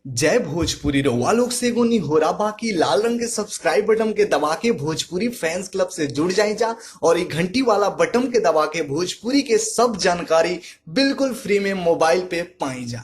जय भोजपुरी रउआ लोग से एगो निहोरा बाकी लाल रंग के सब्सक्राइब बटन के दबा के भोजपुरी फैंस क्लब से जुड़ जाए जा और ये घंटी वाला बटन के दबा के भोजपुरी के सब जानकारी बिल्कुल फ्री में मोबाइल पे पाई जा।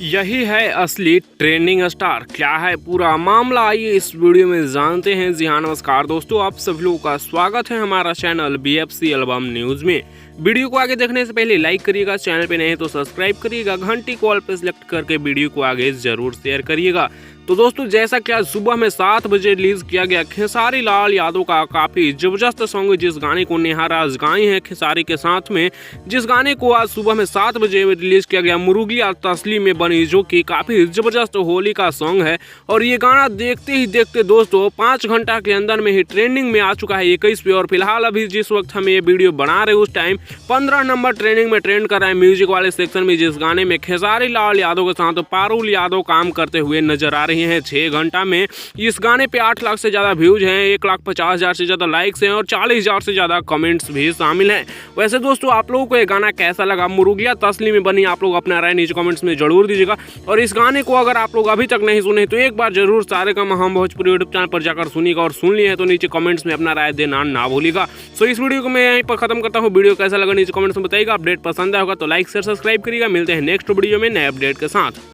यही है असली ट्रेंडिंग स्टार। क्या है पूरा मामला, आइए इस वीडियो में जानते हैं। जी हाँ, नमस्कार दोस्तों, आप सभी लोगों का स्वागत है हमारा चैनल BFC एल्बम न्यूज में। वीडियो को आगे देखने से पहले लाइक करिएगा, चैनल पे नए हैं तो सब्सक्राइब करिएगा, घंटी कॉल पे सिलेक्ट करके वीडियो को आगे जरूर शेयर करिएगा। तो दोस्तों, जैसा कि आज सुबह में 7 बजे रिलीज किया गया खेसारी लाल यादव का काफी जबरदस्त सॉन्ग, जिस गाने को नेहा राज गाई है खेसारी के साथ में, जिस गाने को आज सुबह में 7 बजे रिलीज किया गया मुरुगिया तसली में बनी, जो कि काफी जबरदस्त होली का सॉन्ग है। और ये गाना देखते ही देखते दोस्तों 5 घंटा के अंदर में ही ट्रेंडिंग में आ चुका है 21 पे। और फिलहाल अभी जिस वक्त हम ये वीडियो बना रहे उस टाइम 15 नंबर ट्रेंडिंग में ट्रेंड कर रहा है म्यूजिक वाले सेक्शन में, जिस गाने में खेसारी लाल यादव के साथ पारुल यादव काम करते हुए नजर आ रही हैं। 6 घंटा में इस गाने पे 8 लाख से ज्यादा व्यूज हैं, 1,50,000 से ज्यादा लाइक्स हैं और 40,000 से ज्यादा कमेंट्स भी शामिल हैं। वैसे दोस्तों, आप लोगों को ये गाना कैसा लगा? मुरुगिया तसली में बनी, आप लोग अपना राय नीचे कमेंट्स में जरूर दीजिएगा। और इस गाने को अगर आप लोग अभी तक नहीं सुने तो एक बार जरूर सारे काम हम भोजपुरी यूट्यूब चैनल पर जाकर सुनिएगा, और सुन लिए हैं तो नीचे कमेंट्स में अपना राय देना ना भूलिएगा। सो इस वीडियो को मैं यहीं पर खत्म करता हूँ। वीडियो कैसा लगा नीचे कमेंट्स में बताइएगा। अपडेट पसंद आया होगा तो लाइक शेयर सब्सक्राइब करिएगा। मिलते हैं नेक्स्ट वीडियो में नए अपडेट के साथ।